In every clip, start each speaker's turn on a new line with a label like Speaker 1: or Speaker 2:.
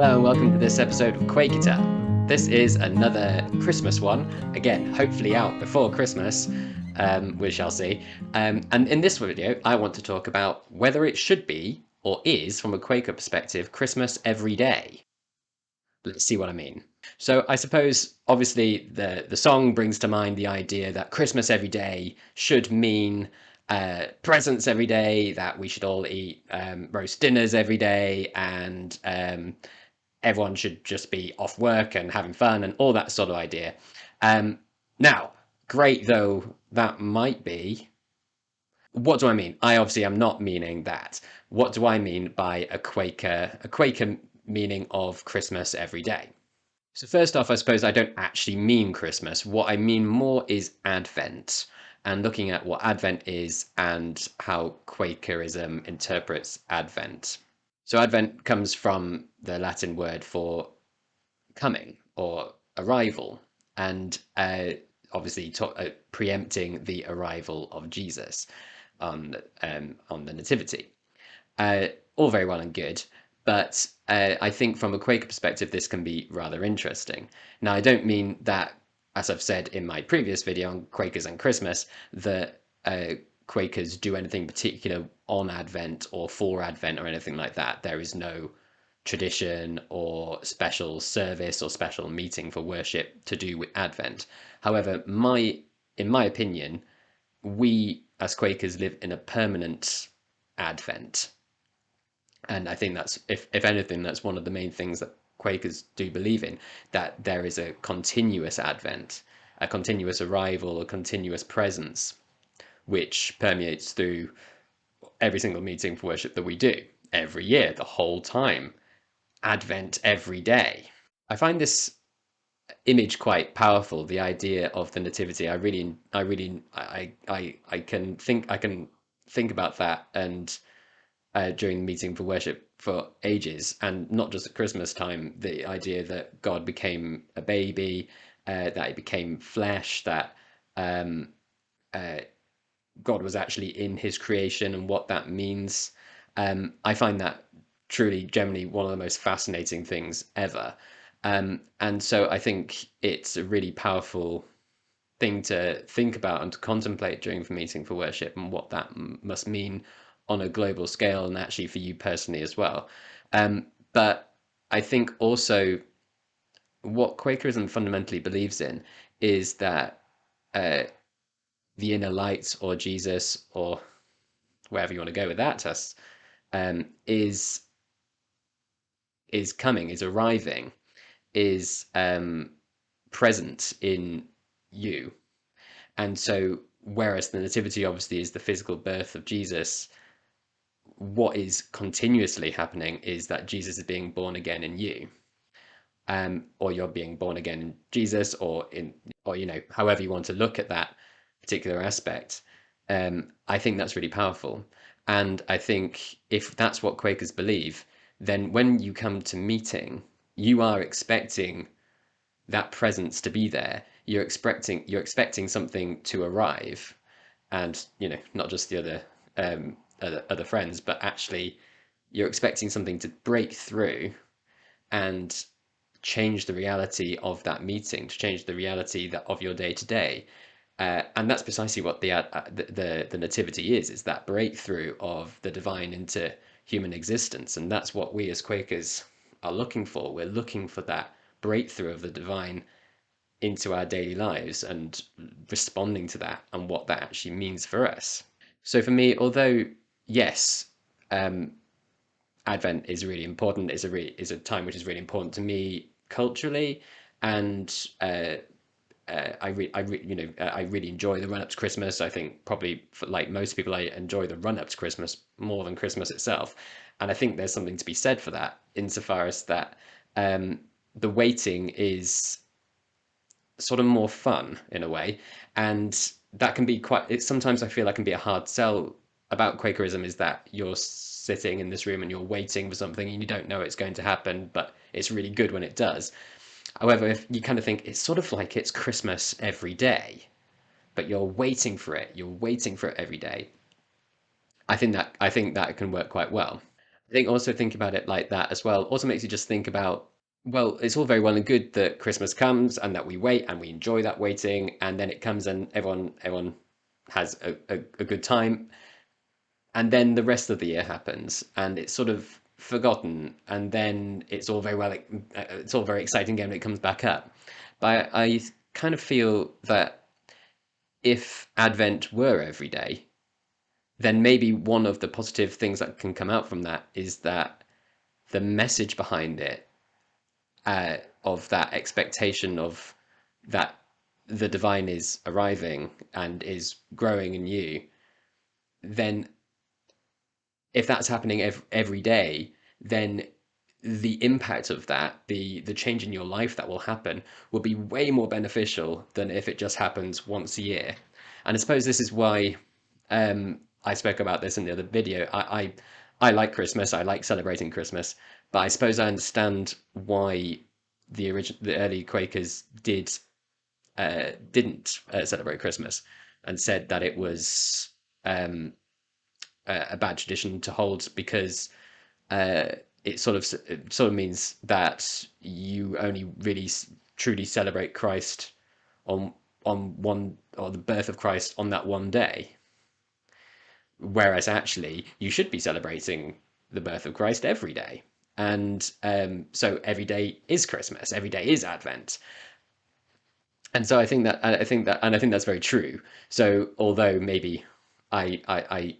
Speaker 1: Hello and welcome to this episode of Quaker. This is another Christmas one. Again, hopefully out before Christmas. We shall see. And in this video, I want to talk about whether it should be, or is, from a Quaker perspective, Christmas every day. Let's see what I mean. So I suppose, obviously, the song brings to mind the idea that Christmas every day should mean presents every day, that we should all eat roast dinners every day, and everyone should just be off work and having fun and all that sort of idea. Um, Now, great though that might be, what do I mean? I obviously am not meaning that. What do I mean by a Quaker meaning of Christmas every day? So first off, I suppose I don't actually mean Christmas. What I mean more is Advent, and looking at what Advent is and how Quakerism interprets Advent. So Advent comes from the Latin word for coming or arrival, and obviously preempting the arrival of Jesus on the Nativity. All very well and good, but I think from a Quaker perspective, this can be rather interesting. Now, I don't mean that, as I've said in my previous video on Quakers and Christmas, that Quakers do anything particular on Advent or for Advent or anything like that. There is no tradition or special service or special meeting for worship to do with Advent. However, in my opinion, we as Quakers live in a permanent Advent. And I think that's, if anything, that's one of the main things that Quakers do believe in, that there is a continuous Advent, a continuous arrival, a continuous presence, which permeates through every single meeting for worship that we do every year, the whole time. Advent every day. I find this image quite powerful. The idea of the nativity. I can think about that and during the meeting for worship for ages, and not just at Christmas time. The idea that God became a baby, that he became flesh, that um, uh, God was actually in his creation and what that means. I find that truly, generally, one of the most fascinating things ever. And so I think it's a really powerful thing to think about and to contemplate during the meeting for worship and what that must mean on a global scale and actually for you personally as well. But I think also what Quakerism fundamentally believes in is that uh, the inner light or Jesus or wherever you want to go with that test, um, is is coming, is arriving, is present in you. And so, whereas the Nativity obviously is the physical birth of Jesus, what is continuously happening is that Jesus is being born again in you, or you're being born again in Jesus, or however you want to look at that particular aspect. I think that's really powerful, and I think if that's what Quakers believe, then when you come to meeting, you are expecting that presence to be there. You're expecting something to arrive, and not just the other friends, but actually you're expecting something to break through and change the reality of that meeting, to change the reality of your day to day. And that's precisely what the nativity is that breakthrough of the divine into human existence. And that's what we as Quakers are looking for. We're looking for that breakthrough of the divine into our daily lives and responding to that and what that actually means for us. So for me, although yes, um, Advent is really important, is a time which is really important to me culturally, and I really enjoy the run up to Christmas. I think probably for, like most people, I enjoy the run up to Christmas more than Christmas itself, and I think there's something to be said for that, insofar as that um, the waiting is sort of more fun in a way, and that can be quite. Sometimes I feel like can be a hard sell about Quakerism, is that you're sitting in this room and you're waiting for something and you don't know it's going to happen, but it's really good when it does. However, if you kind of think it's sort of like it's Christmas every day, but you're waiting for it every day. I think that can work quite well. I think also think about it like that as well also makes you just think about, well, it's all very well and good that Christmas comes and that we wait and we enjoy that waiting, and then it comes and everyone has a good time, and then the rest of the year happens and it's sort of forgotten, and then it's all very exciting again when it comes back up. But I kind of feel that if Advent were every day, then maybe one of the positive things that can come out from that is that the message behind it, of that expectation of that the divine is arriving and is growing in you, then if that's happening every day, then the impact of that, the change in your life that will happen, will be way more beneficial than if it just happens once a year. And I suppose this is why, I spoke about this in the other video. I like Christmas. I like celebrating Christmas, but I suppose I understand why the early Quakers didn't celebrate Christmas, and said that it was, um, a bad tradition to hold, because uh, it sort of means that you only really truly celebrate Christ on one, or the birth of Christ on that one day, whereas actually you should be celebrating the birth of Christ every day. And so every day is Christmas, every day is Advent. And so I think that's very true. So although maybe I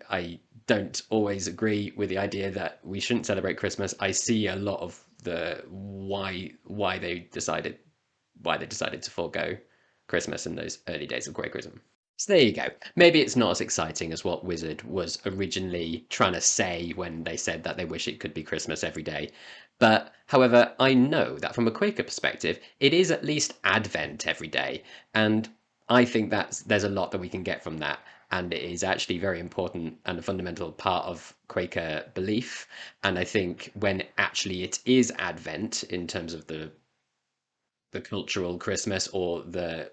Speaker 1: don't always agree with the idea that we shouldn't celebrate Christmas, I see a lot of the why they decided to forego Christmas in those early days of Quakerism. So there you go. Maybe it's not as exciting as what Wizard was originally trying to say when they said that they wish it could be Christmas every day. But, however, I know that from a Quaker perspective, it is at least Advent every day. And I think there's a lot that we can get from that. And it is actually very important and a fundamental part of Quaker belief. And I think when actually it is Advent in terms of the cultural Christmas, or the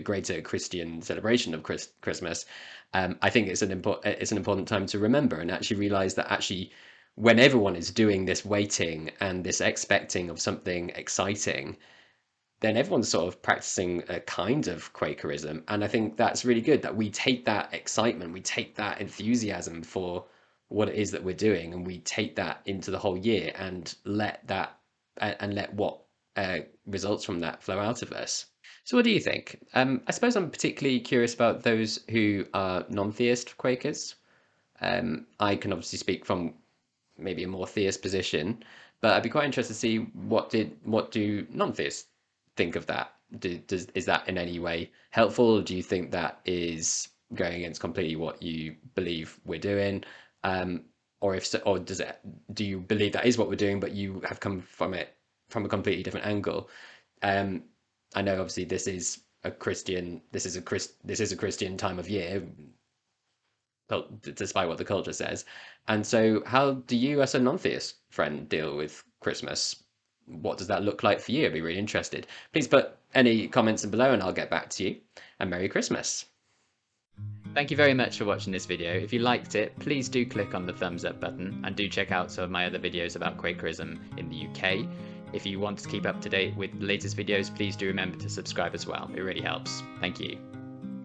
Speaker 1: greater Christian celebration of Christmas, I think it's an important time to remember and actually realize that actually when everyone is doing this waiting and this expecting of something exciting, then everyone's sort of practicing a kind of Quakerism. And I think that's really good that we take that excitement, we take that enthusiasm for what it is that we're doing, and we take that into the whole year and let what results from that flow out of us. So, what do you think? I suppose I'm particularly curious about those who are non-theist Quakers. I can obviously speak from maybe a more theist position, but I'd be quite interested to see what do non-theists think of that? Is that in any way helpful? Or do you think that is going against completely what you believe we're doing? Or if so, or do you believe that is what we're doing, but you have come from it from a completely different angle? Um, I know obviously this is a Christian time of year, despite what the culture says. And so, how do you, as a non-theist friend, deal with Christmas? What does that look like for you? I'd be really interested. Please put any comments in below and I'll get back to you. And Merry Christmas. Thank you very much for watching this video. If you liked it, please do click on the thumbs up button, and do check out some of my other videos about Quakerism in the UK. If you want to keep up to date with the latest videos, please do remember to subscribe as well. It really helps. Thank you.